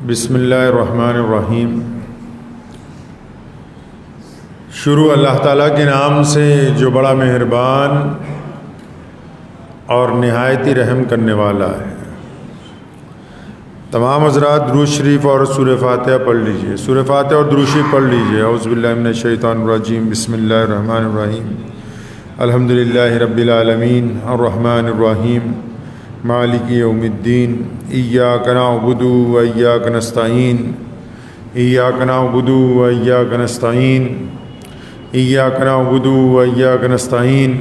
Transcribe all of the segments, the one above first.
بسم اللہ الرحمن الرحیم۔ شروع اللہ تعالیٰ کے نام سے جو بڑا مہربان اور نہایت ہی رحم کرنے والا ہے۔ تمام حضرات درود شریف اور سورہ فاتحہ پڑھ لیجئے۔ سورہ فاتحہ اور درود شریف پڑھ لیجئے۔ اعوذ باللہ من الشیطان الرجیم، بسم اللہ الرحمن الرحیم۔ الحمدللہ رب العالمین الرحمن الرحیم مالک یوم الدین، ایاک نعبد و ایاک نستعین، ایاک نعبد و ایاک نستعین، ایاک نعبد و ایاک نستعین،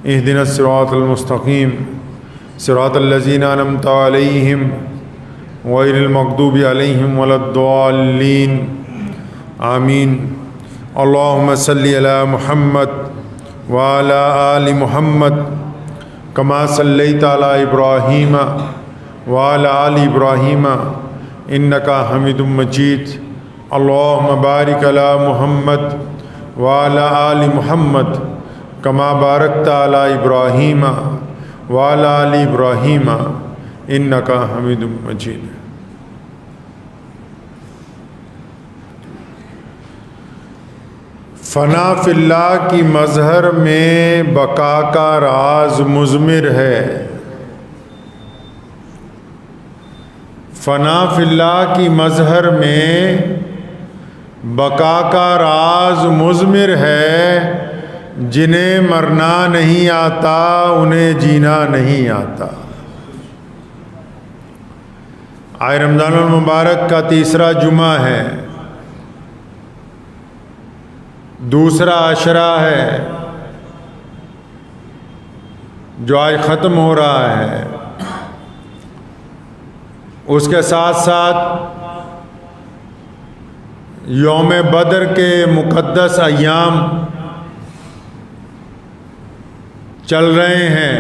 اہدنا الصراط المستقیم صراط الذین انعمت علیہم غیر المغضوب علیہم ولا الضالین، آمین۔ اللہم صلی علی محمد وعلی آل محمد کما صلیت علی ابراہیم وعلی آل ابراہیم انکا حمید مجید۔ اللہم بارک علی محمد وعلی آل محمد کما بارکت علی ابراہیم وعلی آل ابراہیم انکا حمید مجید۔ فنا فی اللہ کی مظہر میں بقا کا راز مضمر ہے۔ فنا فی اللہ کی مظہر میں بقا کا راز مضمر ہے، جنہیں مرنا نہیں آتا انہیں جینا نہیں آتا۔ آج رمضان المبارک کا تیسرا جمعہ ہے، دوسرا عشرہ ہے جو آج ختم ہو رہا ہے۔ اس کے ساتھ ساتھ یوم بدر کے مقدس ایام چل رہے ہیں۔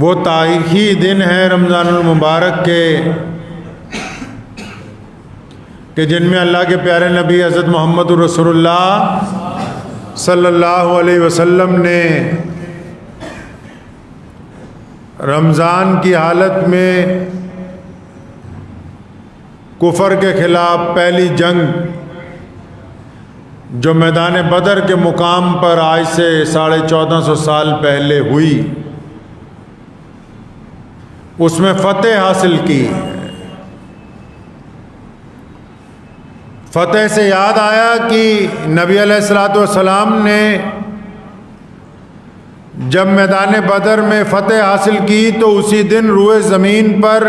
وہ تاریخی دن ہے رمضان المبارک کے کہ جن میں اللہ کے پیارے نبی حضرت محمد رسول اللہ صلی اللہ علیہ وسلم نے رمضان کی حالت میں کفر کے خلاف پہلی جنگ جو میدان بدر کے مقام پر آج سے 1450 سال پہلے ہوئی، اس میں فتح حاصل کی۔ فتح سے یاد آیا کہ نبی علیہ الصلوۃ والسلام نے جب میدان بدر میں فتح حاصل کی تو اسی دن روئے زمین پر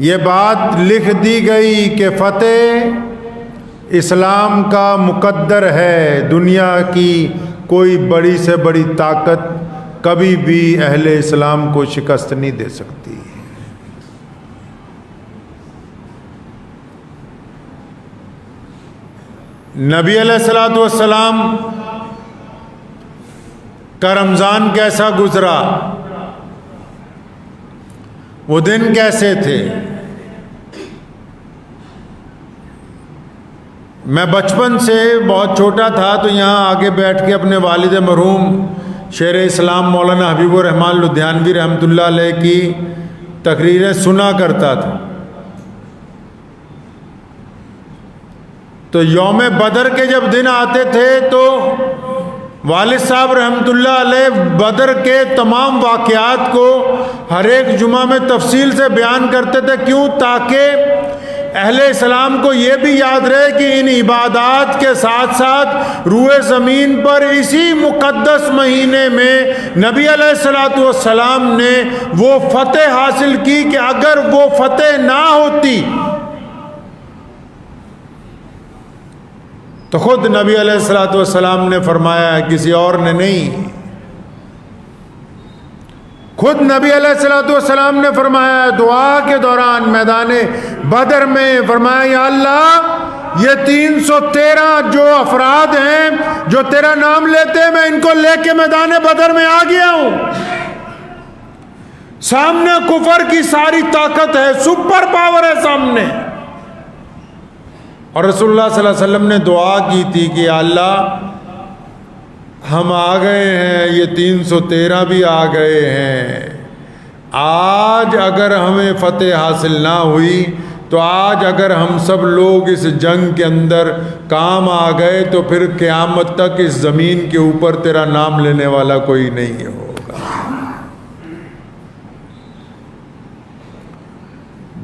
یہ بات لکھ دی گئی کہ فتح اسلام کا مقدر ہے، دنیا کی کوئی بڑی سے بڑی طاقت کبھی بھی اہل اسلام کو شکست نہیں دے سکتی۔ نبی علیہ الصلوۃ والسلام کا رمضان کیسا گزرا، وہ دن کیسے تھے؟ میں بچپن سے بہت چھوٹا تھا تو یہاں آگے بیٹھ کے اپنے والد مرحوم شیر اسلام مولانا حبیب الرحمن لدھیانوی رحمۃ اللہ علیہ کی تقریریں سنا کرتا تھا۔ تو یوم بدر کے جب دن آتے تھے تو والد صاحب رحمۃ اللہ علیہ بدر کے تمام واقعات کو ہر ایک جمعہ میں تفصیل سے بیان کرتے تھے۔ کیوں؟ تاکہ اہل اسلام کو یہ بھی یاد رہے کہ ان عبادات کے ساتھ ساتھ روئے زمین پر اسی مقدس مہینے میں نبی علیہ الصلوۃ والسلام نے وہ فتح حاصل کی کہ اگر وہ فتح نہ ہوتی تو خود نبی علیہ الصلوۃ والسلام نے فرمایا ہے، کسی اور نے نہیں، خود نبی علیہ الصلوۃ والسلام نے فرمایا دعا کے دوران میدان بدر میں، فرمایا یا اللہ یہ 313 جو افراد ہیں جو تیرا نام لیتے ہیں، میں ان کو لے کے میدان بدر میں آ گیا ہوں۔ سامنے کفر کی ساری طاقت ہے، سپر پاور ہے سامنے، اور رسول اللہ صلی اللہ علیہ وسلم نے دعا کی تھی کہ یا اللہ ہم آ گئے ہیں، یہ 313 بھی آ گئے ہیں، آج اگر ہمیں فتح حاصل نہ ہوئی تو آج اگر ہم سب لوگ اس جنگ کے اندر کام آ گئے تو پھر قیامت تک اس زمین کے اوپر تیرا نام لینے والا کوئی نہیں ہوگا۔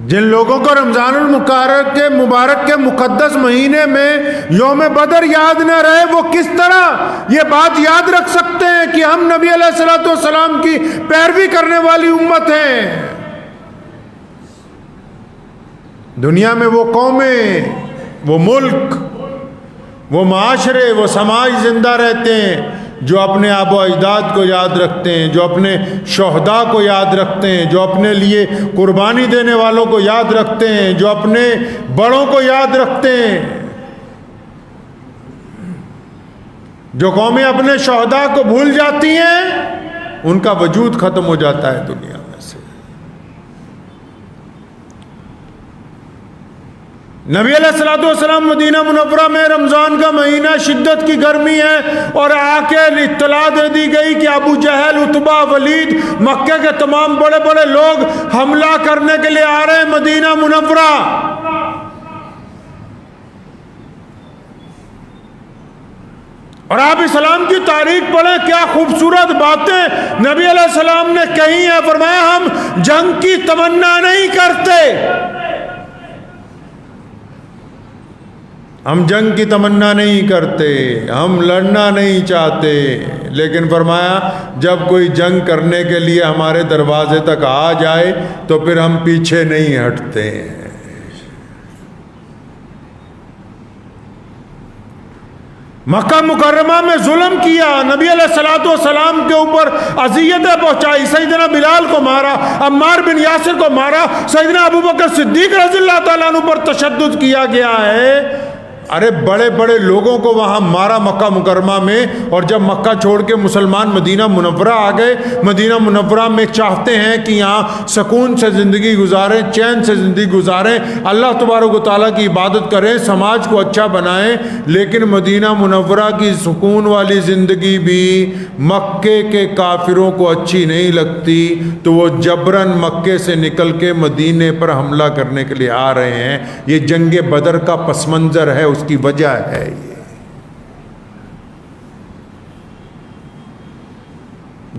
جن لوگوں کو رمضان المبارک کے مقدس مہینے میں یوم بدر یاد نہ رہے، وہ کس طرح یہ بات یاد رکھ سکتے ہیں کہ ہم نبی علیہ الصلوۃ والسلام کی پیروی کرنے والی امت ہیں؟ دنیا میں وہ قومیں، وہ ملک، وہ معاشرے، وہ سماج زندہ رہتے ہیں جو اپنے آبا و اجداد کو یاد رکھتے ہیں، جو اپنے شہداء کو یاد رکھتے ہیں، جو اپنے لیے قربانی دینے والوں کو یاد رکھتے ہیں، جو اپنے بڑوں کو یاد رکھتے ہیں۔ جو قومیں اپنے شہداء کو بھول جاتی ہیں ان کا وجود ختم ہو جاتا ہے دنیا میں سے۔ نبی علیہ الصلوۃ والسلام مدینہ منورہ میں رمضان کا مہینہ، شدت کی گرمی ہے، اور آ کے اطلاع دے دی گئی کہ ابو جہل، عتبہ، ولید، مکہ کے تمام بڑے بڑے لوگ حملہ کرنے کے لیے آ رہے ہیں مدینہ منورہ۔ اور آپ اسلام کی تاریخ پڑھیں، کیا خوبصورت باتیں نبی علیہ السلام نے کہی ہیں۔ فرمایا ہم جنگ کی تمنا نہیں کرتے، ہم جنگ کی تمنا نہیں کرتے، ہم لڑنا نہیں چاہتے، لیکن فرمایا جب کوئی جنگ کرنے کے لیے ہمارے دروازے تک آ جائے تو پھر ہم پیچھے نہیں ہٹتے ہیں۔ مکہ مکرمہ میں ظلم کیا، نبی علیہ الصلوۃ والسلام کے اوپر اذیتیں پہنچائی، سیدنا بلال کو مارا، عمار بن یاسر کو مارا، سیدنا ابوبکر صدیق رضی اللہ تعالیٰ عنہ پر تشدد کیا گیا ہے۔ ارے بڑے بڑے لوگوں کو وہاں مارا مکہ مکرمہ میں، اور جب مکہ چھوڑ کے مسلمان مدینہ منورہ آ گئے، مدینہ منورہ میں چاہتے ہیں کہ یہاں سکون سے زندگی گزاریں، چین سے زندگی گزاریں، اللہ تبارک و تعالیٰ کی عبادت کریں، سماج کو اچھا بنائیں، لیکن مدینہ منورہ کی سکون والی زندگی بھی مکے کے کافروں کو اچھی نہیں لگتی، تو وہ جبراً مکے سے نکل کے مدینے پر حملہ کرنے کے لیے آ رہے ہیں۔ یہ جنگ بدر کا پس منظر ہے، اس کی وجہ ہے یہ۔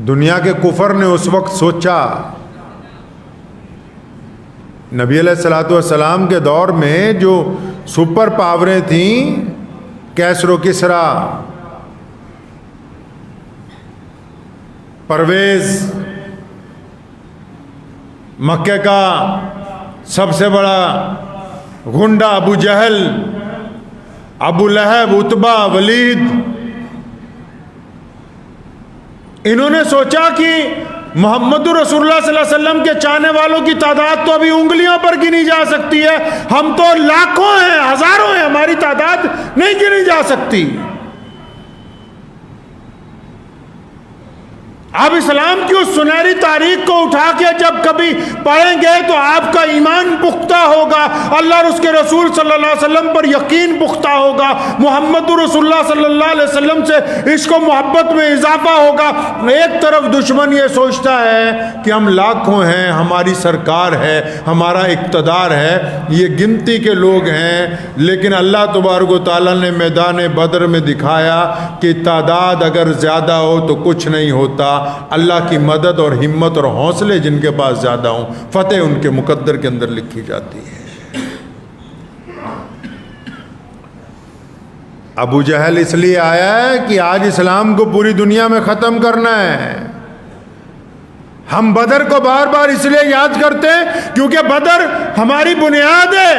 دنیا کے کفر نے اس وقت سوچا، نبی علیہ الصلوۃ والسلام کے دور میں جو سپر پاوریں تھیں، کیسر و کسریٰ، پرویز، مکے کا سب سے بڑا گنڈا ابو جہل، ابو لہب، عتبہ، ولید، انہوں نے سوچا کہ محمد رسول اللہ صلی اللہ علیہ وسلم کے چاہنے والوں کی تعداد تو ابھی انگلیوں پر گنی جا سکتی ہے، ہم تو لاکھوں ہیں، ہزاروں ہیں، ہماری تعداد نہیں گنی جا سکتی۔ آپ اسلام کی اس سنہری تاریخ کو اٹھا کے جب کبھی پڑھیں گے تو آپ کا ایمان پختہ ہوگا، اللہ اور اس کے رسول صلی اللہ علیہ وسلم پر یقین پختہ ہوگا، محمد رسول اللہ صلی اللہ علیہ وسلم سے عشق و محبت میں اضافہ ہوگا۔ ایک طرف دشمن یہ سوچتا ہے کہ ہم لاکھوں ہیں، ہماری سرکار ہے، ہمارا اقتدار ہے، یہ گنتی کے لوگ ہیں، لیکن اللہ تبارک و تعالیٰ نے میدان بدر میں دکھایا کہ تعداد اگر زیادہ ہو تو کچھ نہیں ہوتا، اللہ کی مدد اور ہمت اور حوصلے جن کے پاس زیادہ ہوں، فتح ان کے مقدر کے اندر لکھی جاتی ہے۔ ابو جہل اس لیے آیا ہے کہ آج اسلام کو پوری دنیا میں ختم کرنا ہے۔ ہم بدر کو بار بار اس لیے یاد کرتے ہیں کیونکہ بدر ہماری بنیاد ہے۔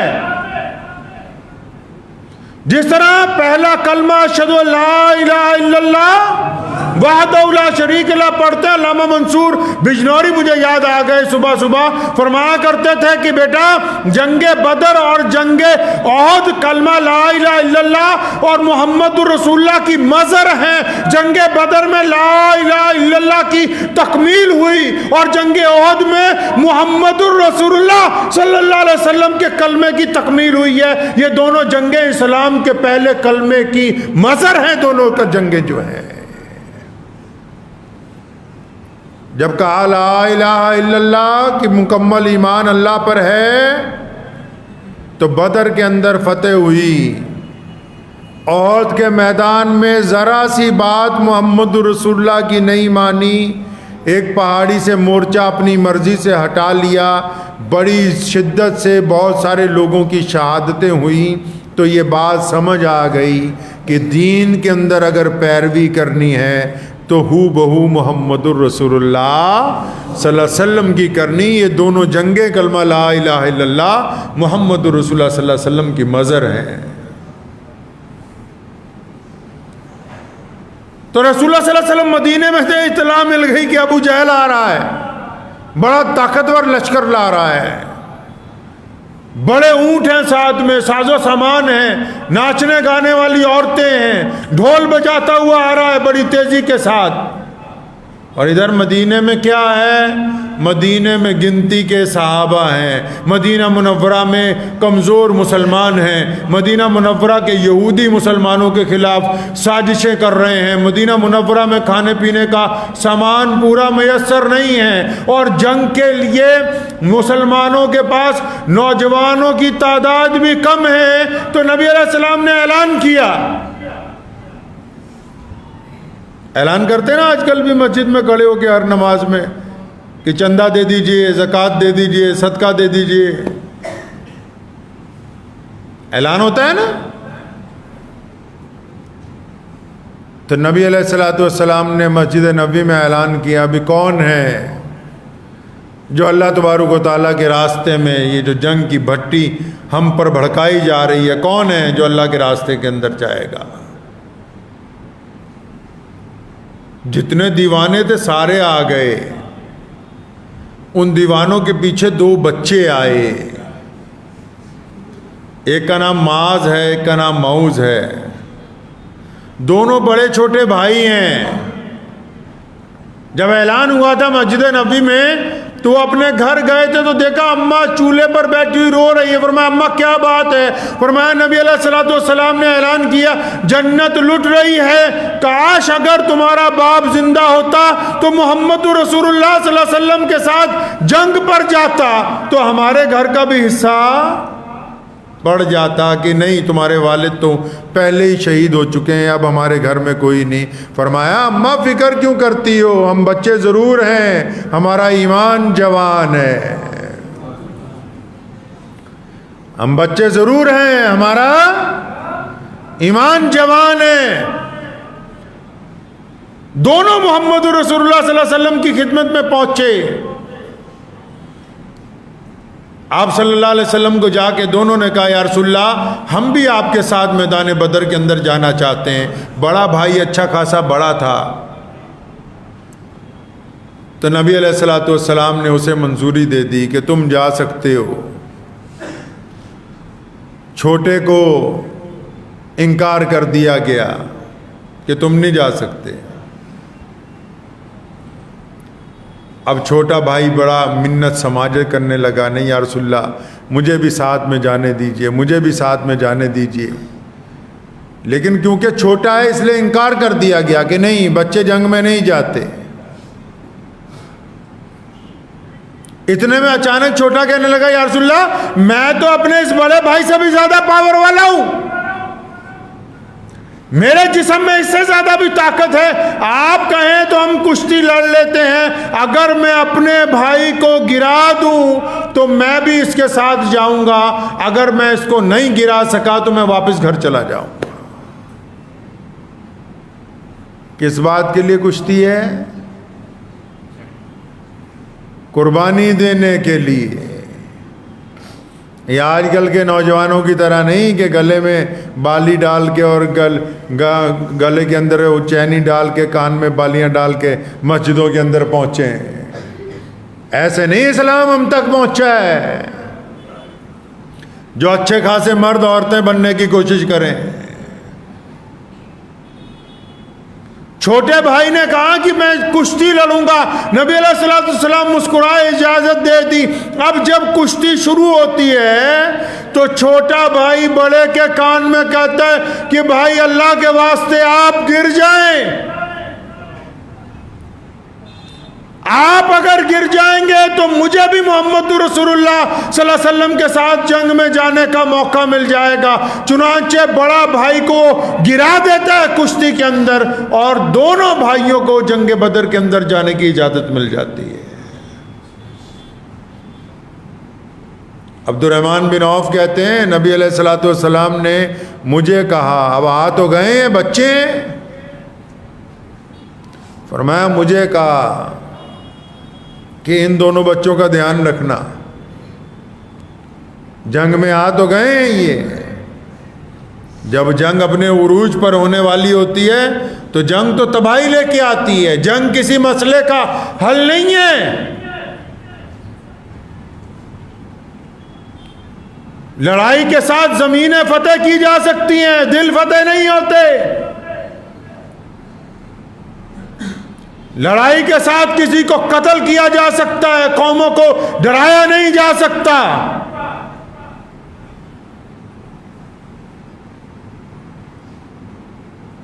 جس طرح پہلا کلمہ اشہدو ان لا الہ الا اللہ وحدہ لا شریک لہ پڑھتے ہیں، علامہ منصور بجنوری مجھے یاد آ گئے، صبح صبح فرمایا کرتے تھے کہ بیٹا جنگ بدر اور جنگ احد کلمہ لا الہ الا اللہ اور محمد رسول اللہ کی مظہر ہیں۔ جنگ بدر میں لا الہ الا اللہ کی تکمیل ہوئی اور جنگ احد میں محمد رسول اللہ صلی اللہ علیہ وسلم کے کلمے کی تکمیل ہوئی ہے۔ یہ دونوں جنگیں اسلام کے پہلے کلمے کی مظہر ہیں، دونوں کا جنگیں جو ہیں۔ جب کہا لا الہ الا اللہ کہ مکمل ایمان اللہ پر ہے، تو بدر کے اندر فتح ہوئی۔ احد کے میدان میں ذرا سی بات محمد رسول اللہ کی نہیں مانی، ایک پہاڑی سے مورچہ اپنی مرضی سے ہٹا لیا، بڑی شدت سے بہت سارے لوگوں کی شہادتیں ہوئیں۔ تو یہ بات سمجھ آ گئی کہ دین کے اندر اگر پیروی کرنی ہے تو ہو بہو محمد الرسول اللہ صلی اللہ علیہ وسلم کی کرنی۔ یہ دونوں جنگیں کلمہ لا الہ الا اللہ محمد الرسول اللہ صلی اللہ علیہ وسلم کی مظہر ہیں۔ تو رسول اللہ صلی اللہ علیہ وسلم مدینے میں سے اطلاع مل گئی کہ ابو جہل آ رہا ہے، بڑا طاقتور لشکر لا رہا ہے، بڑے اونٹ ہیں، ساتھ میں ساز و سامان ہیں، ناچنے گانے والی عورتیں ہیں، ڈھول بجاتا ہوا آ رہا ہے بڑی تیزی کے ساتھ۔ اور ادھر مدینے میں کیا ہے؟ مدینے میں گنتی کے صحابہ ہیں، مدینہ منورہ میں کمزور مسلمان ہیں، مدینہ منورہ کے یہودی مسلمانوں کے خلاف سازشیں کر رہے ہیں، مدینہ منورہ میں کھانے پینے کا سامان پورا میسر نہیں ہے، اور جنگ کے لیے مسلمانوں کے پاس نوجوانوں کی تعداد بھی کم ہے۔ تو نبی علیہ السلام نے اعلان کیا، اعلان کرتے نا آج کل بھی مسجد میں کھڑے ہو کے ہر نماز میں کہ چندہ دے دیجئے، زکوٰۃ دے دیجئے، صدقہ دے دیجئے، اعلان ہوتا ہے نا۔ تو نبی علیہ الصلوۃ والسلام نے مسجد نبوی میں اعلان کیا، ابھی کون ہے جو اللہ تبارک و تعالیٰ کے راستے میں یہ جو جنگ کی بھٹی ہم پر بھڑکائی جا رہی ہے، کون ہے جو اللہ کے راستے کے اندر جائے گا؟ جتنے دیوانے تھے سارے آ گئے، ان دیوانوں کے پیچھے دو بچے آئے، ایک کا نام معاذ ہے، ایک کا نام معوذ ہے، دونوں بڑے چھوٹے بھائی ہیں۔ جب اعلان ہوا تھا مسجد نبوی میں تو اپنے گھر گئے تھے تو دیکھا اماں چولہے پر بیٹھی ہوئی رو رہی ہے۔ فرمایا اماں کیا بات ہے؟ فرمایا نبی علیہ الصلوۃ والسلام نے اعلان کیا جنت لٹ رہی ہے، کاش اگر تمہارا باپ زندہ ہوتا تو محمد رسول اللہ صلی اللہ علیہ وسلم کے ساتھ جنگ پر جاتا تو ہمارے گھر کا بھی حصہ پڑ جاتا، کہ نہیں تمہارے والد تو پہلے ہی شہید ہو چکے ہیں، اب ہمارے گھر میں کوئی نہیں۔ فرمایا اماں فکر کیوں کرتی ہو، ہم بچے ضرور ہیں، ہمارا ایمان جوان ہے، ہم بچے ضرور ہیں، ہمارا ایمان جوان ہے۔ دونوں محمد رسول اللہ صلی اللہ علیہ وسلم کی خدمت میں پہنچے۔ آپ صلی اللہ علیہ وسلم کو جا کے دونوں نے کہا یا رسول اللہ ہم بھی آپ کے ساتھ میدان بدر کے اندر جانا چاہتے ہیں۔ بڑا بھائی اچھا خاصا بڑا تھا، تو نبی علیہ الصلوۃ والسلام نے اسے منظوری دے دی کہ تم جا سکتے ہو۔ چھوٹے کو انکار کر دیا گیا کہ تم نہیں جا سکتے۔ اب چھوٹا بھائی بڑا منت سماجت کرنے لگا، نہیں یا رسول اللہ مجھے بھی ساتھ میں جانے دیجئے، مجھے بھی ساتھ میں جانے دیجئے۔ لیکن کیونکہ چھوٹا ہے اس لیے انکار کر دیا گیا کہ نہیں بچے جنگ میں نہیں جاتے۔ اتنے میں اچانک چھوٹا کہنے لگا یا رسول اللہ میں تو اپنے اس بڑے بھائی سے بھی زیادہ پاور والا ہوں، میرے جسم میں اس سے زیادہ بھی طاقت ہے، آپ کہیں تو ہم کشتی لڑ لیتے ہیں، اگر میں اپنے بھائی کو گرا دوں تو میں بھی اس کے ساتھ جاؤں گا، اگر میں اس کو نہیں گرا سکا تو میں واپس گھر چلا جاؤں گا۔ کس بات کے لیے کشتی ہے؟ قربانی دینے کے لیے۔ یہ آج کل کے نوجوانوں کی طرح نہیں کہ گلے میں بالی ڈال کے اور گلے کے اندر چینی ڈال کے کان میں بالیاں ڈال کے مسجدوں کے اندر پہنچے ہیں، ایسے نہیں اسلام ہم تک پہنچا ہے۔ جو اچھے خاصے مرد عورتیں بننے کی کوشش کریں۔ چھوٹے بھائی نے کہا کہ میں کشتی لڑوں گا، نبی علیہ الصلوۃ والسلام مسکرائے اجازت دے دی۔ اب جب کشتی شروع ہوتی ہے تو چھوٹا بھائی بڑے کے کان میں کہتا ہے کہ بھائی اللہ کے واسطے آپ گر جائیں، آپ اگر گر جائیں گے تو مجھے بھی محمد رسول اللہ صلی اللہ علیہ وسلم کے ساتھ جنگ میں جانے کا موقع مل جائے گا۔ چنانچہ بڑا بھائی کو گرا دیتا ہے کشتی کے اندر، اور دونوں بھائیوں کو جنگ بدر کے اندر جانے کی اجازت مل جاتی ہے۔ عبد الرحمن بن عوف کہتے ہیں نبی علیہ الصلوۃ والسلام نے مجھے کہا، اب آ تو گئے ہیں بچے، فرمایا مجھے کہا کہ ان دونوں بچوں کا دھیان رکھنا، جنگ میں آ تو گئے ہیں یہ، جب جنگ اپنے عروج پر ہونے والی ہوتی ہے تو جنگ تو تباہی لے کے آتی ہے، جنگ کسی مسئلے کا حل نہیں ہے۔ لڑائی کے ساتھ زمینیں فتح کی جا سکتی ہیں، دل فتح نہیں ہوتے۔ لڑائی کے ساتھ کسی کو قتل کیا جا سکتا ہے، قوموں کو ڈرایا نہیں جا سکتا۔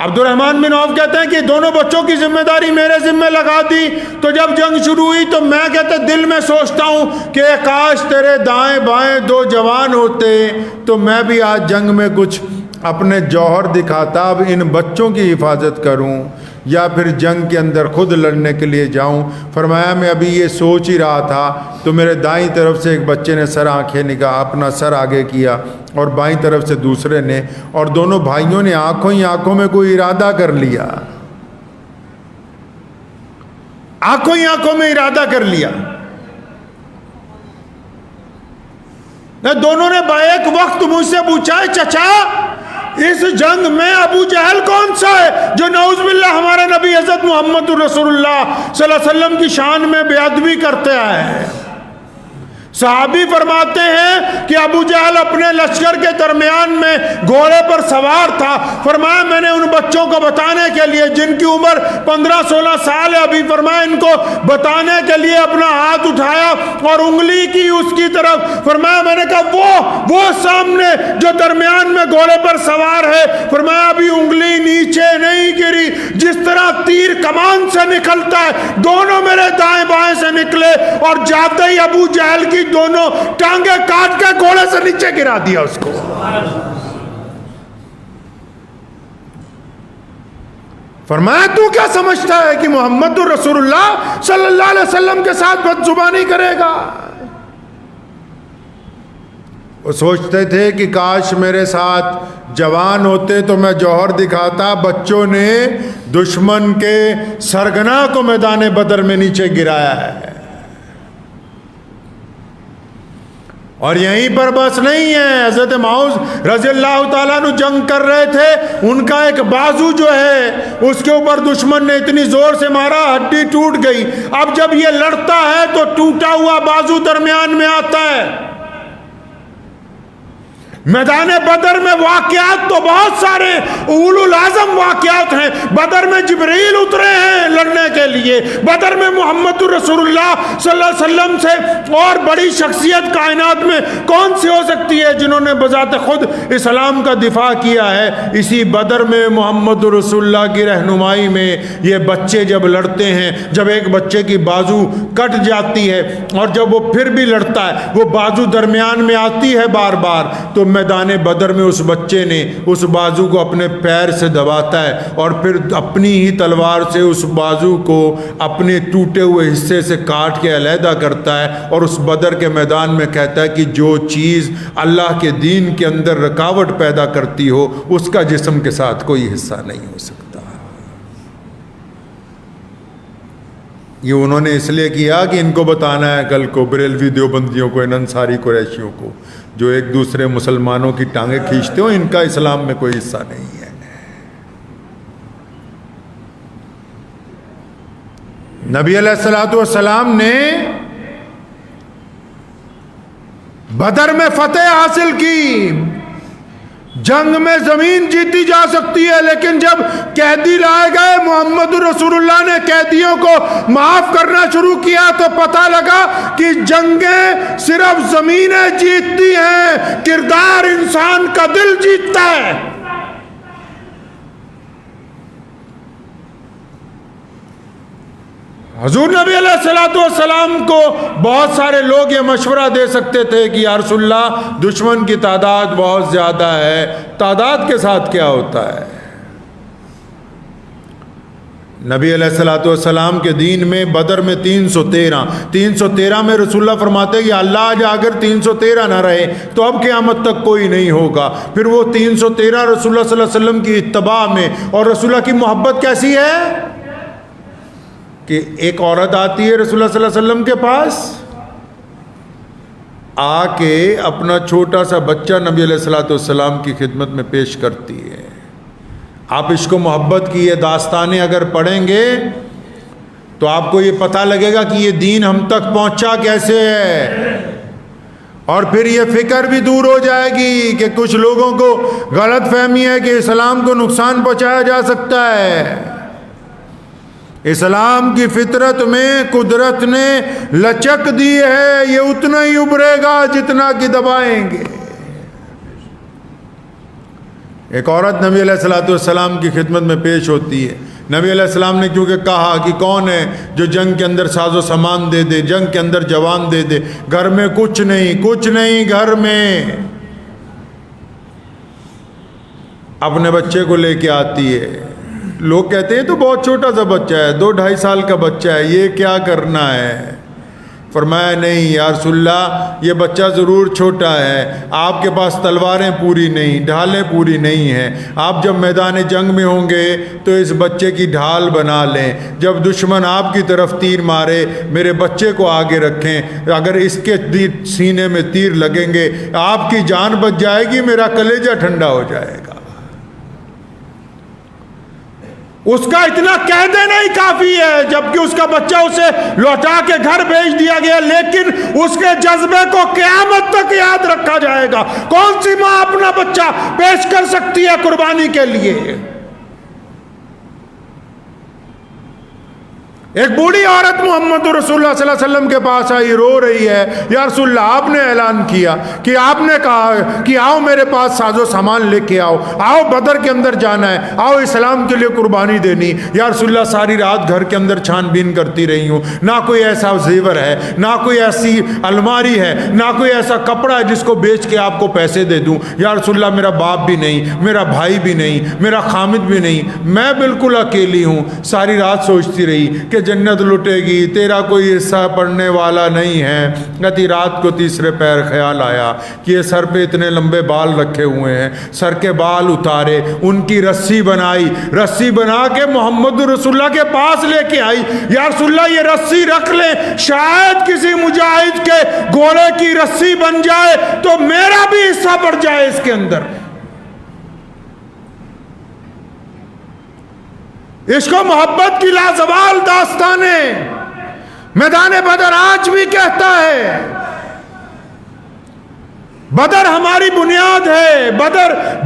عبد الرحمن بن عوف کہتے ہیں کہ دونوں بچوں کی ذمہ داری میرے ذمہ لگا دی، تو جب جنگ شروع ہوئی تو میں کہتے دل میں سوچتا ہوں کہ کاش تیرے دائیں بائیں دو جوان ہوتے تو میں بھی آج جنگ میں کچھ اپنے جوہر دکھاتا، اب ان بچوں کی حفاظت کروں یا پھر جنگ کے اندر خود لڑنے کے لیے جاؤں۔ فرمایا میں ابھی یہ سوچ ہی رہا تھا تو میرے دائیں طرف سے ایک بچے نے اپنا سر آگے کیا اور بائیں طرف سے دوسرے نے، اور دونوں بھائیوں نے آنکھوں ہی آنکھوں میں کوئی ارادہ کر لیا، آنکھوں ہی آنکھوں میں ارادہ کر لیا۔ دونوں نے ایک وقت مجھ سے پوچھا، چچا اس جنگ میں ابو جہل کون سا ہے جو نعوذ باللہ ہمارے نبی حضرت محمد رسول اللہ صلی اللہ علیہ وسلم کی شان میں بے ادبی کرتے آئے ہیں؟ صحابی فرماتے ہیں کہ ابو جہل اپنے لشکر کے درمیان میں گھوڑے پر سوار تھا۔ فرمایا میں نے ان بچوں کو بتانے کے لیے جن کی عمر 15-16 سال ہے ابھی، فرمایا ان کو بتانے کے لیے اپنا ہاتھ اٹھایا اور انگلی کی اس کی طرف، فرمایا میں نے کہا وہ سامنے جو درمیان میں گھوڑے پر سوار ہے، فرمایا ابھی انگلی نیچے نہیں گری، جس طرح تیر کمان سے نکلتا ہے دونوں میرے دائیں بائیں سے نکلے، اور جاتے ہی ابو جہل کی دونوں ٹانگیں کاٹ کے گھوڑے سے نیچے گرا دیا اس کو۔ فرمایا تو کیا سمجھتا ہے کہ محمد رسول اللہ صلی اللہ علیہ وسلم کے ساتھ بد زبانی کرے گا؟ وہ سوچتے تھے کہ کاش میرے ساتھ جوان ہوتے تو میں جوہر دکھاتا۔ بچوں نے دشمن کے سرگنا کو میدان بدر میں نیچے گرایا ہے، اور یہیں پر بس نہیں ہے۔ حضرت معاذ رضی اللہ تعالیٰ عنہ جنگ کر رہے تھے، ان کا ایک بازو جو ہے اس کے اوپر دشمن نے اتنی زور سے مارا ہڈی ٹوٹ گئی۔ اب جب یہ لڑتا ہے تو ٹوٹا ہوا بازو درمیان میں آتا ہے۔ میدان بدر میں واقعات تو بہت سارے اولو العظم واقعات ہیں۔ بدر میں جبرائیل اترے ہیں لڑنے کے لیے، بدر میں محمد رسول اللہ صلی اللہ علیہ وسلم سے اور بڑی شخصیت کائنات میں کون سی ہو سکتی ہے جنہوں نے بذات خود اسلام کا دفاع کیا ہے؟ اسی بدر میں محمد رسول اللہ کی رہنمائی میں یہ بچے جب لڑتے ہیں، جب ایک بچے کی بازو کٹ جاتی ہے اور جب وہ پھر بھی لڑتا ہے، وہ بازو درمیان میں آتی ہے بار بار، تو میدان بدر میں اس بچے نے اس بازو کو اپنے پیر سے دباتا ہے اور پھر اپنی ہی تلوار سے اس بازو کو اپنے ٹوٹے ہوئے حصے سے کاٹ کے علیحدہ کرتا ہے، اور اس بدر کے میدان میں کہتا ہے کہ جو چیز اللہ کے دین کے اندر رکاوٹ پیدا کرتی ہو اس کا جسم کے ساتھ کوئی حصہ نہیں ہو سکتا۔ یہ انہوں نے اس لیے کیا کہ ان کو بتانا ہے کل کو بریلوی دیوبندیوں کو، ان انصاری قریشیوں کو جو ایک دوسرے مسلمانوں کی ٹانگیں کھینچتے ہو، ان کا اسلام میں کوئی حصہ نہیں ہے۔ نبی علیہ الصلوۃ والسلام نے بدر میں فتح حاصل کی۔ جنگ میں زمین جیتی جا سکتی ہے، لیکن جب قیدی لائے گئے، محمد رسول اللہ نے قیدیوں کو معاف کرنا شروع کیا تو پتہ لگا کہ جنگیں صرف زمینیں جیتتی ہیں، کردار انسان کا دل جیتتا ہے۔ حضور نبی علیہ الصلوۃ والسلام کو بہت سارے لوگ یہ مشورہ دے سکتے تھے کہ یا رسول اللہ دشمن کی تعداد بہت زیادہ ہے، تعداد کے ساتھ کیا ہوتا ہے؟ نبی علیہ الصلوۃ والسلام کے دین میں بدر میں 313 میں رسول اللہ فرماتے کہ اللہ آج اگر 313 نہ رہے تو اب قیامت تک کوئی نہیں ہوگا۔ پھر وہ 313 رسول اللہ صلی اللہ علیہ وسلم کی اتباع میں، اور رسول اللہ کی محبت کیسی ہے کہ ایک عورت آتی ہے رسول اللہ صلی اللہ علیہ وسلم کے پاس، آ کے اپنا چھوٹا سا بچہ نبی علیہ الصلوۃ والسلام کی خدمت میں پیش کرتی ہے۔ آپ عشق و محبت کی یہ داستانیں اگر پڑھیں گے تو آپ کو یہ پتہ لگے گا کہ یہ دین ہم تک پہنچا کیسے ہے، اور پھر یہ فکر بھی دور ہو جائے گی کہ کچھ لوگوں کو غلط فہمی ہے کہ اسلام کو نقصان پہنچایا جا سکتا ہے۔ اسلام کی فطرت میں قدرت نے لچک دی ہے، یہ اتنا ہی ابھرے گا جتنا کہ دبائیں گے۔ ایک عورت نبی علیہ الصلوۃ والسلام کی خدمت میں پیش ہوتی ہے۔ نبی علیہ السلام نے کیونکہ کہا کہ کون ہے جو جنگ کے اندر ساز و سامان دے دے، جنگ کے اندر جوان دے دے، گھر میں کچھ نہیں گھر میں، اپنے بچے کو لے کے آتی ہے۔ لوگ کہتے ہیں تو بہت چھوٹا سا بچہ ہے، 2-2.5 سال کا بچہ ہے، یہ کیا کرنا ہے؟ فرمایا نہیں یا رسول اللہ، یہ بچہ ضرور چھوٹا ہے، آپ کے پاس تلواریں پوری نہیں، ڈھالیں پوری نہیں ہیں، آپ جب میدان جنگ میں ہوں گے تو اس بچے کی ڈھال بنا لیں، جب دشمن آپ کی طرف تیر مارے میرے بچے کو آگے رکھیں، اگر اس کے سینے میں تیر لگیں گے آپ کی جان بچ جائے گی، میرا کلیجہ ٹھنڈا ہو جائے گا۔ اس کا اتنا کہہ دینا ہی کافی ہے، جبکہ اس کا بچہ اسے لوٹا کے گھر بھیج دیا گیا، لیکن اس کے جذبے کو قیامت تک یاد رکھا جائے گا۔ کون سی ماں اپنا بچہ پیش کر سکتی ہے قربانی کے لیے؟ ایک بوڑھی عورت محمد رسول اللہ صلی اللہ علیہ وسلم کے پاس آئی، رو رہی ہے، یا رسول اللہ آپ نے اعلان کیا کہ آپ نے کہا کہ آؤ میرے پاس ساز و سامان لے کے آؤ بدر کے اندر جانا ہے، آؤ اسلام کے لیے قربانی دینی۔ یا رسول اللہ ساری رات گھر کے اندر چھان بین کرتی رہی ہوں، نہ کوئی ایسا زیور ہے، نہ کوئی ایسی الماری ہے، نہ کوئی ایسا کپڑا ہے جس کو بیچ کے آپ کو پیسے دے دوں۔ یا رسول اللہ میرا باپ بھی نہیں، میرا بھائی بھی نہیں، میرا خامد بھی نہیں، میں بالکل اکیلی ہوں۔ ساری رات سوچتی رہی کہ جنت لٹے گی، تیرا کوئی حصہ پڑنے والا نہیں ہے۔ کہتی رات کو تیسرے پیر خیال آیا کہ یہ سر پہ اتنے لمبے بال رکھے ہوئے ہیں، سر کے بال اتارے، ان کی رسی بنائی، رسی بنا کے محمد رسول اللہ کے پاس لے کے آئی۔ یا رسول اللہ یہ رسی رکھ لیں، شاید کسی مجاہد کے گھوڑے کی رسی بن جائے تو میرا بھی حصہ پڑ جائے اس کے اندر۔ عشق و محبت کی لازوال داستانیں میدان بدر آج بھی کہتا ہے۔ بدر ہماری بنیاد ہے،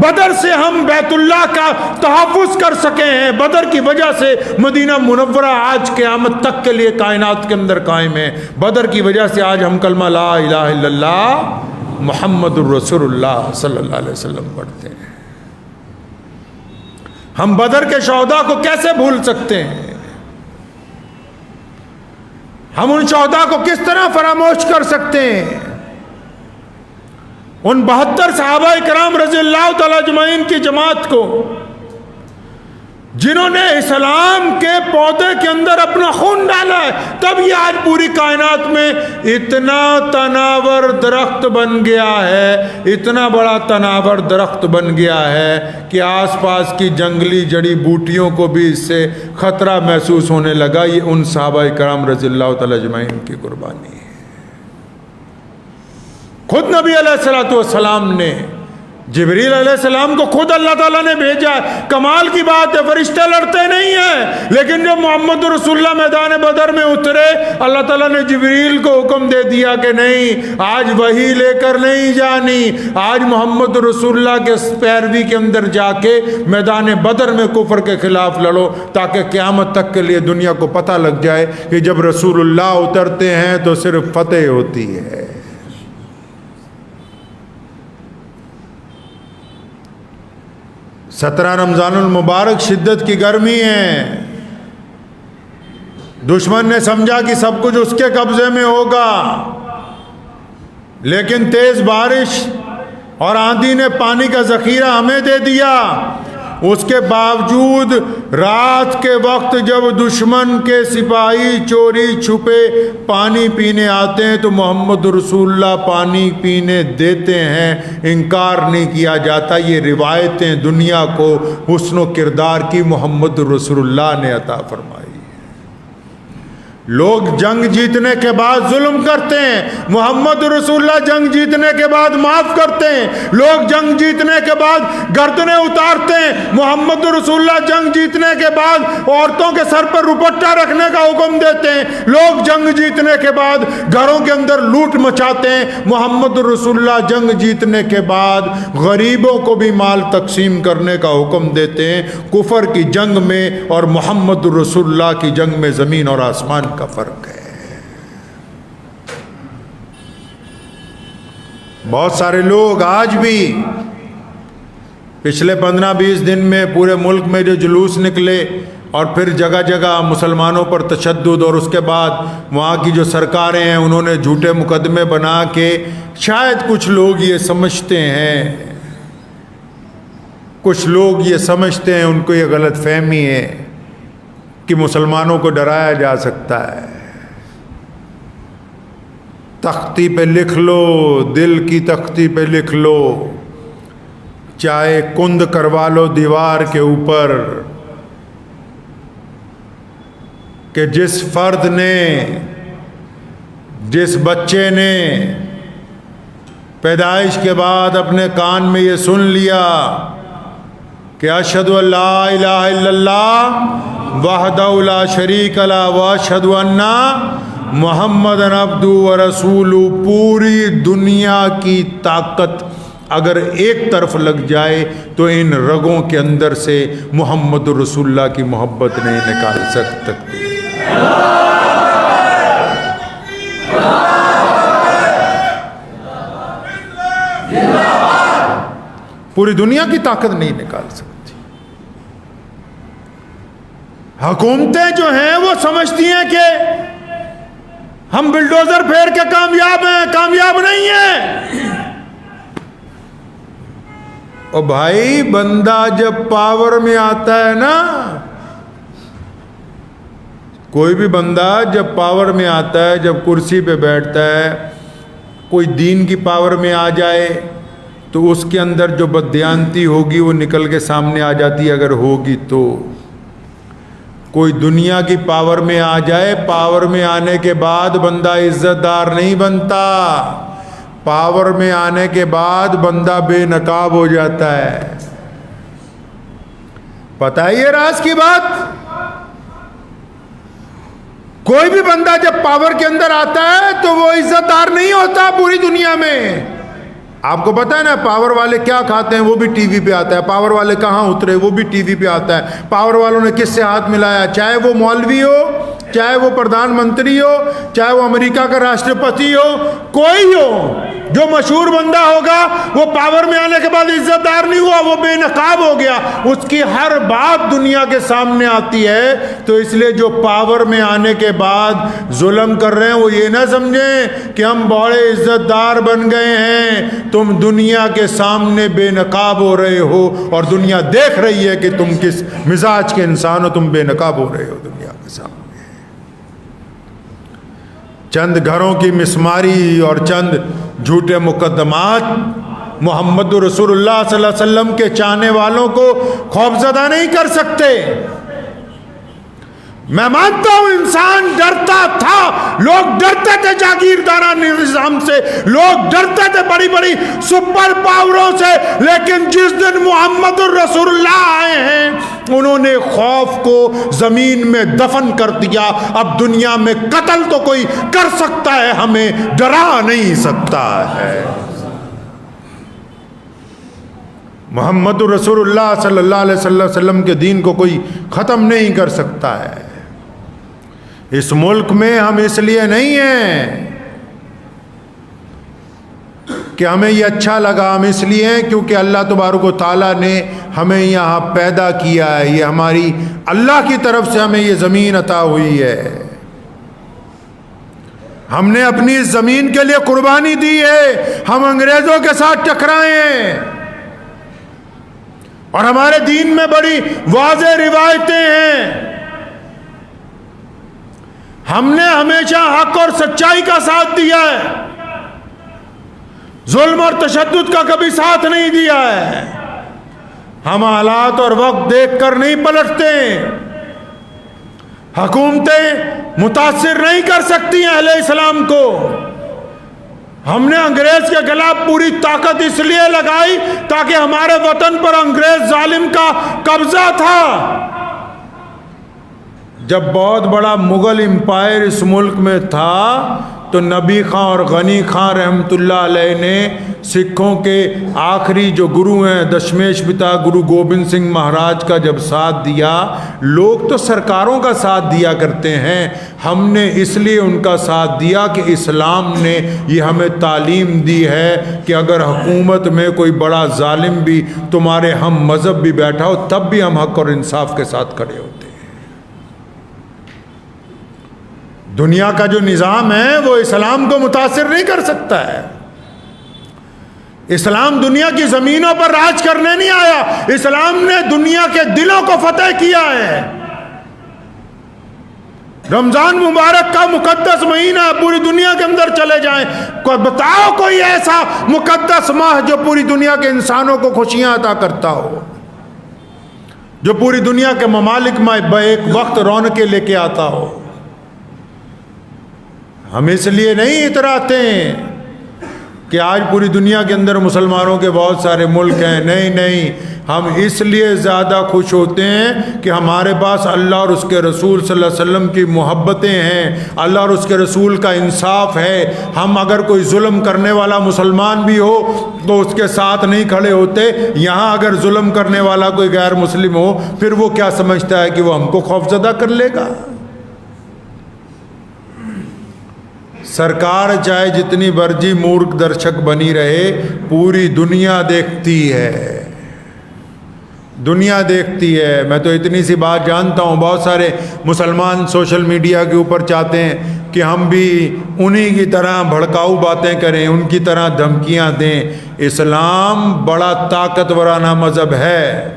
بدر سے ہم بیت اللہ کا تحفظ کر سکے ہیں، بدر کی وجہ سے مدینہ منورہ آج قیامت تک کے لیے کائنات کے اندر قائم ہے، بدر کی وجہ سے آج ہم کلمہ لا الہ الا اللہ محمد الرسول اللہ صلی اللہ علیہ وسلم پڑھتے ہیں۔ ہم بدر کے شہداء کو کیسے بھول سکتے ہیں؟ ہم ان شہداء کو کس طرح فراموش کر سکتے ہیں؟ ان 72 صحابہ کرام رضی اللہ تعالی اجمعین کی جماعت کو، جنہوں نے اسلام کے پودے کے اندر اپنا خون ڈالا ہے، تب یہ آج پوری کائنات میں اتنا تناور درخت بن گیا ہے، اتنا بڑا تناور درخت بن گیا ہے کہ آس پاس کی جنگلی جڑی بوٹیوں کو بھی اس سے خطرہ محسوس ہونے لگا۔ یہ ان صحابہ کرام رضی اللہ تعالی اجمعین کی قربانی ہے۔ خود نبی علیہ السلام نے جبریل علیہ السلام کو خود اللہ تعالیٰ نے بھیجا ہے۔ کمال کی بات ہے، فرشتے لڑتے نہیں ہیں، لیکن جب محمد رسول اللہ میدان بدر میں اترے، اللہ تعالیٰ نے جبریل کو حکم دے دیا کہ نہیں، آج وحی لے کر نہیں جانی، آج محمد رسول اللہ کے پیروی کے اندر جا کے میدان بدر میں کفر کے خلاف لڑو، تاکہ قیامت تک کے لیے دنیا کو پتہ لگ جائے کہ جب رسول اللہ اترتے ہیں تو صرف فتح ہوتی ہے۔ 17 رمضان المبارک شدت کی گرمی ہے، دشمن نے سمجھا کہ سب کچھ اس کے قبضے میں ہوگا، لیکن تیز بارش اور آندھی نے پانی کا ذخیرہ ہمیں دے دیا۔ اس کے باوجود رات کے وقت جب دشمن کے سپاہی چوری چھپے پانی پینے آتے ہیں تو محمد رسول اللہ پانی پینے دیتے ہیں، انکار نہیں کیا جاتا۔ یہ روایتیں دنیا کو حسن و کردار کی محمد رسول اللہ نے عطا فرمائی۔ لوگ جنگ جیتنے کے بعد ظلم کرتے ہیں، محمد رسول اللہ جنگ جیتنے کے بعد معاف کرتے ہیں۔ لوگ جنگ جیتنے کے بعد گردنیں اتارتے ہیں، محمد رسول اللہ جنگ جیتنے کے بعد عورتوں کے سر پر روپٹہ رکھنے کا حکم دیتے ہیں۔ لوگ جنگ جیتنے کے بعد گھروں کے اندر لوٹ مچاتے ہیں، محمد رسول اللہ جنگ جیتنے کے بعد غریبوں کو بھی مال تقسیم کرنے کا حکم دیتے ہیں۔ کفر کی جنگ میں اور محمد رسول اللہ کی جنگ میں زمین اور آسمان کا فرق ہے۔ بہت سارے لوگ آج بھی پچھلے 15-20 دن میں پورے ملک میں جو جلوس نکلے اور پھر جگہ جگہ مسلمانوں پر تشدد، اور اس کے بعد وہاں کی جو سرکاریں ہیں انہوں نے جھوٹے مقدمے بنا کے، شاید کچھ لوگ یہ سمجھتے ہیں ان کو یہ غلط فہمی ہے کہ مسلمانوں کو ڈرایا جا سکتا ہے۔ تختی پہ لکھ لو، دل کی تختی پہ لکھ لو، چاہے کند کروا لو دیوار کے اوپر، کہ جس فرد نے، جس بچے نے پیدائش کے بعد اپنے کان میں یہ سن لیا کہ اشہد ان لا الہ الا اللہ وحدہ لا شریک لہ واشہد ان محمد عبدہ ورسولہ، پوری دنیا کی طاقت اگر ایک طرف لگ جائے تو ان رگوں کے اندر سے محمد رسول اللہ کی محبت نہیں نکال سکتی۔ پوری دنیا کی طاقت نہیں نکال سکتی۔ حکومتیں جو ہیں وہ سمجھتی ہیں کہ ہم بلڈوزر پھیر کے کامیاب ہیں، کامیاب نہیں ہیں۔ اور بھائی بندہ جب پاور میں آتا ہے نا، کوئی بھی بندہ جب پاور میں آتا ہے، جب کرسی پہ بیٹھتا ہے، کوئی دین کی پاور میں آ جائے تو اس کے اندر جو بددیانتی ہوگی وہ نکل کے سامنے آ جاتی ہے، اگر ہوگی تو۔ کوئی دنیا کی پاور میں آ جائے، پاور میں آنے کے بعد بندہ عزت دار نہیں بنتا، پاور میں آنے کے بعد بندہ بے نقاب ہو جاتا ہے۔ پتہ ہے یہ راز کی بات؟ کوئی بھی بندہ جب پاور کے اندر آتا ہے تو وہ عزت دار نہیں ہوتا پوری دنیا میں۔ آپ کو پتہ ہے نا پاور والے کیا کھاتے ہیں، وہ بھی ٹی وی پہ آتا ہے، پاور والے کہاں اترے وہ بھی ٹی وی پہ آتا ہے، پاور والوں نے کس سے ہاتھ ملایا، چاہے وہ مولوی ہو، چاہے وہ پردھان منتری ہو، چاہے وہ امریکہ کا راشٹرپتی ہو، کوئی ہو، جو مشہور بندہ ہوگا وہ پاور میں آنے کے بعد عزت دار نہیں ہوا، وہ بے نقاب ہو گیا، اس کی ہر بات دنیا کے سامنے آتی ہے۔ تو اس لیے جو پاور میں آنے کے بعد ظلم کر رہے ہیں وہ یہ نہ سمجھیں کہ ہم بڑے عزت دار بن گئے ہیں، تم دنیا کے سامنے بے نقاب ہو رہے ہو اور دنیا دیکھ رہی ہے کہ تم کس مزاج کے انسان ہو، تم بے نقاب ہو رہے ہو دنیا کے سامنے۔ چند گھروں کی مسماری اور چند جھوٹے مقدمات محمد رسول اللہ صلی اللہ علیہ وسلم کے چاہنے والوں کو خوفزدہ نہیں کر سکتے۔ میں مانتا ہوں انسان ڈرتا تھا، لوگ ڈرتے تھے جاگیردارہ نظام سے، لوگ ڈرتے تھے بڑی بڑی سپر پاوروں سے، لیکن جس دن محمد الرسول اللہ آئے ہیں انہوں نے خوف کو زمین میں دفن کر دیا۔ اب دنیا میں قتل تو کوئی کر سکتا ہے، ہمیں ڈرا نہیں سکتا ہے۔ محمد رسول اللہ صلی اللہ علیہ وسلم کے دین کو کوئی ختم نہیں کر سکتا ہے۔ اس ملک میں ہم اس لیے نہیں ہیں کہ ہمیں یہ اچھا لگا، ہم اس لیے ہیں کیونکہ اللہ تبارک و تعالیٰ نے ہمیں یہاں پیدا کیا ہے، یہ ہماری اللہ کی طرف سے ہمیں یہ زمین عطا ہوئی ہے۔ ہم نے اپنی اس زمین کے لیے قربانی دی ہے، ہم انگریزوں کے ساتھ ٹکرائے ہیں، اور ہمارے دین میں بڑی واضح روایتیں ہیں۔ ہم نے ہمیشہ حق اور سچائی کا ساتھ دیا ہے، ظلم اور تشدد کا کبھی ساتھ نہیں دیا ہے۔ ہم حالات اور وقت دیکھ کر نہیں پلٹتے، حکومتیں متاثر نہیں کر سکتی ہیں اہل اسلام کو۔ ہم نے انگریز کے خلاف پوری طاقت اس لیے لگائی تاکہ ہمارے وطن پر انگریز ظالم کا قبضہ تھا۔ جب بہت بڑا مغل امپائر اس ملک میں تھا تو نبی خان اور غنی خان رحمۃ اللہ علیہ نے سکھوں کے آخری جو گرو ہیں دشمیش پتا گرو گوبند سنگھ مہاراج کا جب ساتھ دیا، لوگ تو سرکاروں کا ساتھ دیا کرتے ہیں، ہم نے اس لیے ان کا ساتھ دیا کہ اسلام نے یہ ہمیں تعلیم دی ہے کہ اگر حکومت میں کوئی بڑا ظالم بھی تمہارے ہم مذہب بھی بیٹھا ہو تب بھی ہم حق اور انصاف کے ساتھ کھڑے ہوتے ہیں۔ دنیا کا جو نظام ہے وہ اسلام کو متاثر نہیں کر سکتا ہے۔ اسلام دنیا کی زمینوں پر راج کرنے نہیں آیا، اسلام نے دنیا کے دلوں کو فتح کیا ہے۔ رمضان مبارک کا مقدس مہینہ پوری دنیا کے اندر چلے جائیں، کوئی بتاؤ کوئی ایسا مقدس ماہ جو پوری دنیا کے انسانوں کو خوشیاں عطا کرتا ہو، جو پوری دنیا کے ممالک میں ایک وقت رونقیں لے کے آتا ہو۔ ہم اس لیے نہیں اتراتے ہیں کہ آج پوری دنیا کے اندر مسلمانوں کے بہت سارے ملک ہیں، نہیں، ہم اس لیے زیادہ خوش ہوتے ہیں کہ ہمارے پاس اللہ اور اس کے رسول صلی اللہ علیہ وسلم کی محبتیں ہیں، اللہ اور اس کے رسول کا انصاف ہے۔ ہم اگر کوئی ظلم کرنے والا مسلمان بھی ہو تو اس کے ساتھ نہیں کھڑے ہوتے، یہاں اگر ظلم کرنے والا کوئی غیر مسلم ہو پھر وہ کیا سمجھتا ہے کہ وہ ہم کو خوفزدہ کر لے گا؟ سرکار چاہے جتنی مرضی مورخ درشک بنی رہے، پوری دنیا دیکھتی ہے، دنیا دیکھتی ہے۔ میں تو اتنی سی بات جانتا ہوں، بہت سارے مسلمان سوشل میڈیا کے اوپر چاہتے ہیں کہ ہم بھی انہی کی طرح بھڑکاؤ باتیں کریں، ان کی طرح دھمکیاں دیں۔ اسلام بڑا طاقتورانہ مذہب ہے،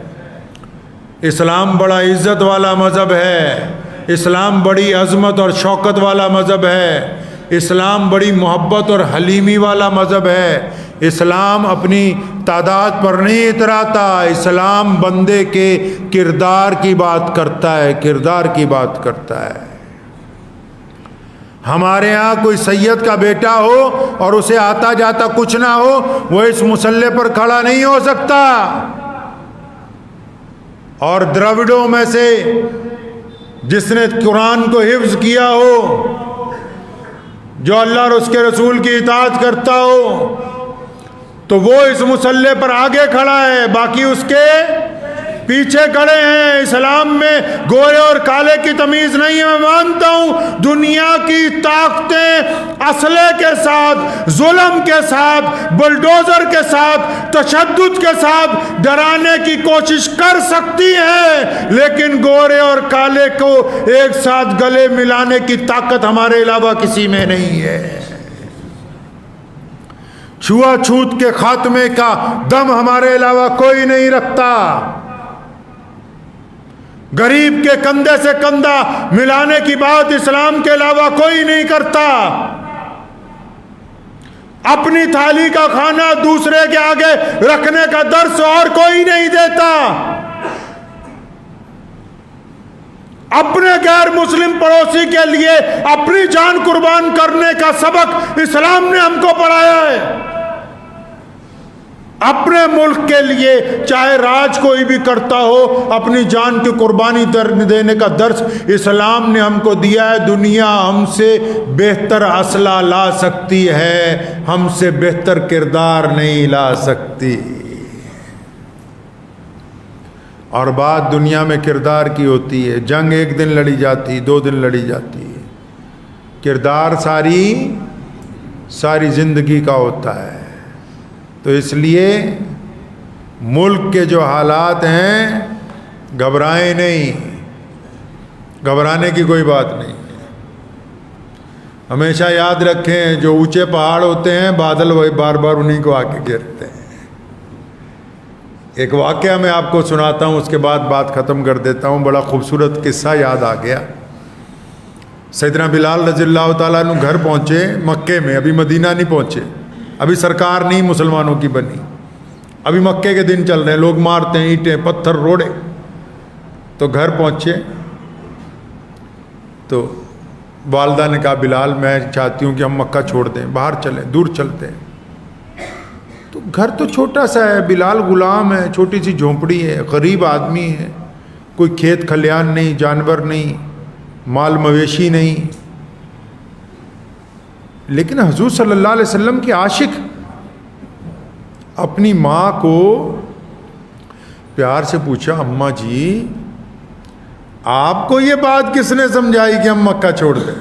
اسلام بڑا عزت والا مذہب ہے، اسلام بڑی عظمت اور شوکت والا مذہب ہے، اسلام بڑی محبت اور حلیمی والا مذہب ہے۔ اسلام اپنی تعداد پر نہیں اتراتا، اسلام بندے کے کردار کی بات کرتا ہے، کردار کی بات کرتا ہے۔ ہمارے ہاں کوئی سید کا بیٹا ہو اور اسے آتا جاتا کچھ نہ ہو، وہ اس مسلح پر کھڑا نہیں ہو سکتا۔ اور دراوڑوں میں سے جس نے قرآن کو حفظ کیا ہو، جو اللہ اور اس کے رسول کی اطاعت کرتا ہو، تو وہ اس مسلح پر آگے کھڑا ہے، باقی اس کے پیچھے کھڑے ہیں۔ اسلام میں گورے اور کالے کی تمیز نہیں ہے۔ میں مانتا ہوں دنیا کی طاقتیں اسلحے کے ساتھ، ظلم کے ساتھ، بلڈوزر کے ساتھ، تشدد کے ساتھ ڈرانے کی کوشش کر سکتی ہیں، لیکن گورے اور کالے کو ایک ساتھ گلے ملانے کی طاقت ہمارے علاوہ کسی میں نہیں ہے۔ چھوا چھوت کے خاتمے کا دم ہمارے علاوہ کوئی نہیں رکھتا۔ غریب کے کندھے سے کندھا ملانے کی بات اسلام کے علاوہ کوئی نہیں کرتا۔ اپنی تھالی کا کھانا دوسرے کے آگے رکھنے کا درس اور کوئی نہیں دیتا۔ اپنے غیر مسلم پڑوسی کے لیے اپنی جان قربان کرنے کا سبق اسلام نے ہم کو پڑھایا ہے۔ اپنے ملک کے لیے چاہے راج کوئی بھی کرتا ہو، اپنی جان کی قربانی دینے کا درس اسلام نے ہم کو دیا ہے۔ دنیا ہم سے بہتر اسلحہ لا سکتی ہے، ہم سے بہتر کردار نہیں لا سکتی۔ اور بات دنیا میں کردار کی ہوتی ہے، جنگ ایک دن لڑی جاتی، 2 دن لڑی جاتی ہے، کردار ساری زندگی کا ہوتا ہے۔ تو اس لیے ملک کے جو حالات ہیں، گھبرائیں نہیں، گھبرانے کی کوئی بات نہیں۔ ہمیشہ یاد رکھیں جو اونچے پہاڑ ہوتے ہیں بادل وہی بار بار انہیں کو آ کے گرتے ہیں. ایک واقعہ میں آپ کو سناتا ہوں، اس کے بعد بات ختم کر دیتا ہوں. بڑا خوبصورت قصہ یاد آ گیا. سیدنا بلال رضی اللہ تعالیٰ عنہ گھر پہنچے مکے میں، ابھی مدینہ نہیں پہنچے، ابھی سرکار نہیں مسلمانوں کی بنی، ابھی مکے کے دن چل رہے ہیں، لوگ مارتے ہیں اینٹیں پتھر روڑے. تو گھر پہنچے تو والدہ نے کہا بلال میں چاہتی ہوں کہ ہم مکہ چھوڑ دیں، باہر چلیں، دور چلتے ہیں. تو گھر تو چھوٹا سا ہے، بلال غلام ہے، چھوٹی سی جھونپڑی ہے، غریب آدمی ہے، کوئی کھیت کھلیان نہیں، جانور نہیں، مال مویشی نہیں. لیکن حضور صلی اللہ علیہ وسلم کے عاشق اپنی ماں کو پیار سے پوچھا اماں جی آپ کو یہ بات کس نے سمجھائی کہ ہم مکہ چھوڑ دیں؟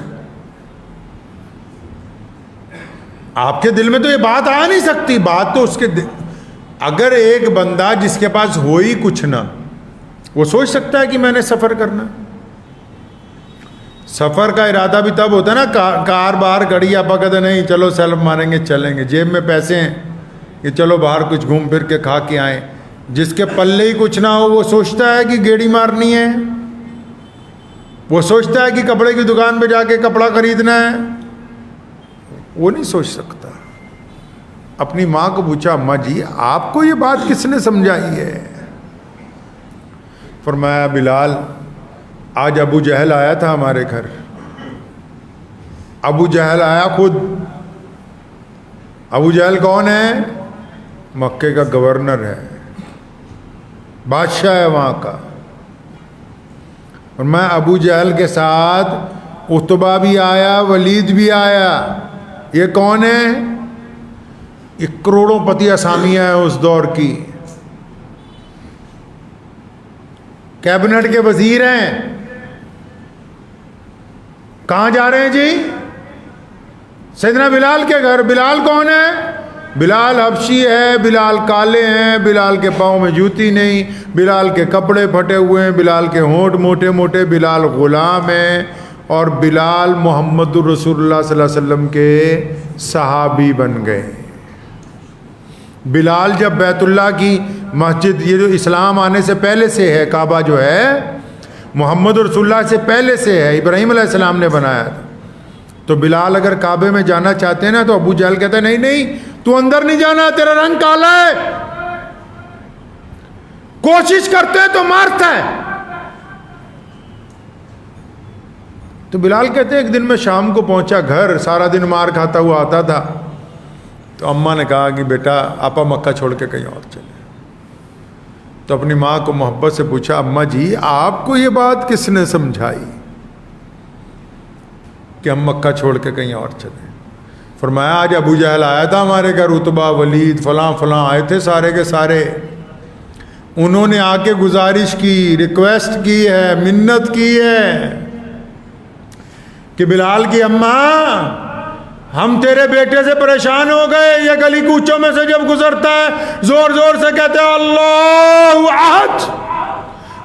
آپ کے دل میں تو یہ بات آ نہیں سکتی. بات تو اس کے اگر ایک بندہ جس کے پاس ہو ہی کچھ نہ، وہ سوچ سکتا ہے کہ میں نے سفر کرنا. سفر کا ارادہ بھی تب ہوتا ہے نا، کار باہر کھڑی آپ کہتے نہیں چلو سیلف ماریں گے چلیں گے، جیب میں پیسے ہیں کہ چلو باہر کچھ گھوم پھر کے کھا کے آئیں. جس کے پلے ہی کچھ نہ ہو وہ سوچتا ہے کہ گیڑی مارنی ہے، وہ سوچتا ہے کہ کپڑے کی دکان پہ جا کے کپڑا خریدنا ہے، وہ نہیں سوچ سکتا. اپنی ماں کو پوچھا اماں جی آپ کو یہ بات کس نے سمجھائی ہے؟ فرمایا بلال آج ابو جہل آیا تھا ہمارے گھر. ابو جہل آیا خود. ابو جہل کون ہے؟ مکے کا گورنر ہے، بادشاہ ہے وہاں کا. اور میں ابو جہل کے ساتھ عتبہ بھی آیا، ولید بھی آیا. یہ کون ہے؟ یہ کروڑوں پتی اسامیاں ہیں اس دور کی، کیبنٹ کے وزیر ہیں. کہاں جا رہے ہیں جی؟ سیدنا بلال کے گھر. بلال کون ہے؟ بلال حبشی ہے، بلال کالے ہیں، بلال کے پاؤں میں جوتی نہیں، بلال کے کپڑے پھٹے ہوئے ہیں، بلال کے ہونٹ موٹے موٹے، بلال غلام ہیں. اور بلال محمد الرسول اللہ صلی اللہ علیہ وسلم کے صحابی بن گئے. بلال جب بیت اللہ کی مسجد، یہ جو اسلام آنے سے پہلے سے ہے، کعبہ جو ہے محمد رسول اللہ سے پہلے سے ہے، ابراہیم علیہ السلام نے بنایا تھا. تو بلال اگر کعبے میں جانا چاہتے ہیں نا تو ابو جہل کہتا ہے نہیں نہیں تو اندر نہیں جانا، تیرا رنگ کالا ہے، کوشش کرتے ہیں تو مارتا ہے. تو بلال کہتے ہیں ایک دن میں شام کو پہنچا گھر، سارا دن مار کھاتا ہوا آتا تھا. تو اماں نے کہا کہ بیٹا آپا مکہ چھوڑ کے کہیں اور چلے. تو اپنی ماں کو محبت سے پوچھا اماں جی آپ کو یہ بات کس نے سمجھائی کہ ہم مکہ چھوڑ کے کہیں اور چلیں؟ فرمایا آج ابو جہل آیا تھا ہمارے گھر، عتبہ ولید فلاں فلاں آئے تھے سارے کے سارے. انہوں نے آ کے گزارش کی، ریکویسٹ کی ہے، منت کی ہے کہ بلال کی اماں ہم تیرے بیٹے سے پریشان ہو گئے، یہ گلی کوچوں میں سے جب گزرتا ہے زور زور سے کہتے ہیں اللہ احد.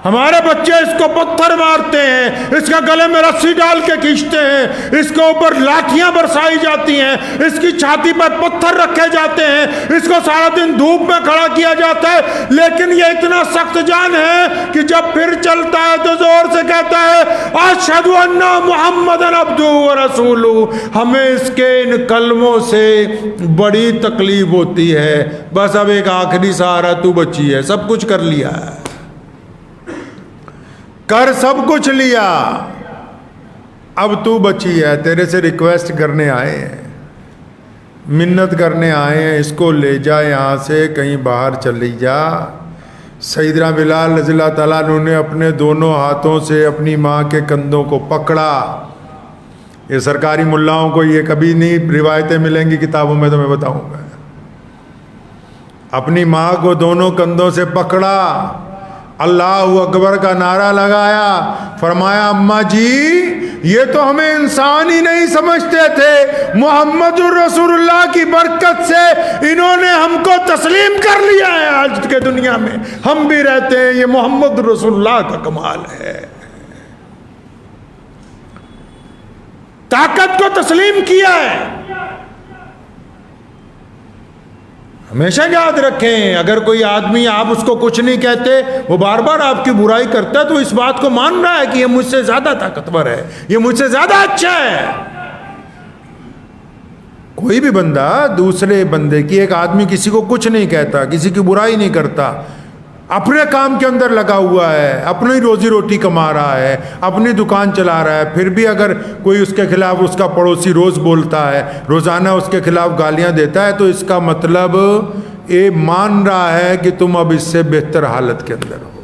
ہمارے بچے اس کو پتھر مارتے ہیں، اس کا گلے میں رسی ڈال کے کھینچتے ہیں، اس کے اوپر لاٹھیاں برسائی جاتی ہیں، اس کی چھاتی پر پتھر رکھے جاتے ہیں، اس کو سارا دن دھوپ میں کھڑا کیا جاتا ہے. لیکن یہ اتنا سخت جان ہے کہ جب پھر چلتا ہے تو زور سے کہتا ہے اشہد ان محمدن عبدہ ورسولہ. ہمیں اس کے ان کلموں سے بڑی تکلیف ہوتی ہے، بس اب ایک آخری سہارا تو بچی ہے، سب کچھ کر لیا ہے، کر سب کچھ لیا، اب تو بچی ہے، تیرے سے ریکویسٹ کرنے آئے ہیں، منت کرنے آئے ہیں، اس کو لے جا یہاں سے، کہیں باہر چلی جا. سیدنا بلال رضی اللہ تعالیٰ عنہ نے اپنے دونوں ہاتھوں سے اپنی ماں کے کندھوں کو پکڑا. یہ سرکاری ملاؤں کو یہ کبھی نہیں روایتیں ملیں گی کتابوں میں، تو میں بتاؤں گا. اپنی ماں کو دونوں کندھوں سے پکڑا، اللہ اکبر کا نعرہ لگایا، فرمایا اماں جی یہ تو ہمیں انسان ہی نہیں سمجھتے تھے، محمد الرسول اللہ کی برکت سے انہوں نے ہم کو تسلیم کر لیا ہے. آج کے دنیا میں ہم بھی رہتے ہیں، یہ محمد رسول اللہ کا کمال ہے. طاقت کو تسلیم کیا ہے۔ ہمیشہ یاد رکھیں، اگر کوئی آدمی آپ اس کو کچھ نہیں کہتے، وہ بار بار آپ کی برائی کرتا ہے، تو اس بات کو مان رہا ہے کہ یہ مجھ سے زیادہ طاقتور ہے، یہ مجھ سے زیادہ اچھا ہے۔ کوئی بھی بندہ دوسرے بندے کی، ایک آدمی کسی کو کچھ نہیں کہتا، کسی کی برائی نہیں کرتا، اپنے کام کے اندر لگا ہوا ہے، اپنی روزی روٹی کما رہا ہے، اپنی دکان چلا رہا ہے، پھر بھی اگر کوئی اس کے خلاف، اس کا پڑوسی روز بولتا ہے، روزانہ اس کے خلاف گالیاں دیتا ہے، تو اس کا مطلب یہ مان رہا ہے کہ تم اب اس سے بہتر حالت کے اندر ہو۔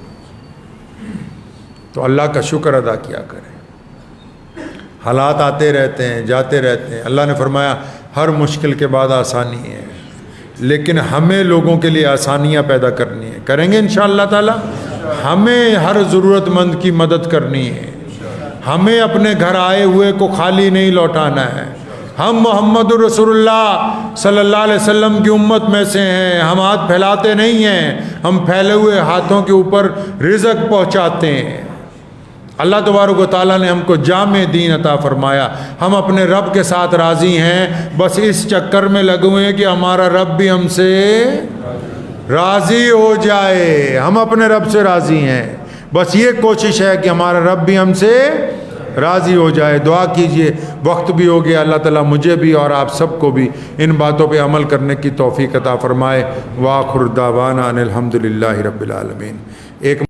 تو اللہ کا شکر ادا کیا کریں۔ حالات آتے رہتے ہیں، جاتے رہتے ہیں۔ اللہ نے فرمایا ہر مشکل کے بعد آسانی ہے، لیکن ہمیں لوگوں کے لیے آسانیاں پیدا کرنی ہے، کریں گے انشاءاللہ تعالی۔ ہمیں ہر ضرورت مند کی مدد کرنی ہے، ہمیں اپنے گھر آئے ہوئے کو خالی نہیں لوٹانا ہے۔ ہم محمد رسول اللہ صلی اللہ علیہ وسلم کی امت میں سے ہیں، ہم ہاتھ پھیلاتے نہیں ہیں، ہم پھیلے ہوئے ہاتھوں کے اوپر رزق پہنچاتے ہیں۔ اللہ تبارک و تعالیٰ نے ہم کو جامع دین عطا فرمایا، ہم اپنے رب کے ساتھ راضی ہیں، بس اس چکر میں لگے ہوئے ہیں کہ ہمارا رب بھی ہم سے راضی ہو جائے۔ ہم اپنے رب سے راضی ہیں، بس یہ کوشش ہے کہ ہمارا رب بھی ہم سے راضی ہو جائے۔ دعا کیجئے، وقت بھی ہو گیا، اللہ تعالیٰ مجھے بھی اور آپ سب کو بھی ان باتوں پہ عمل کرنے کی توفیق عطا فرمائے۔ وآخر دعوانا ان الحمدللہ رب العالمین۔ ایک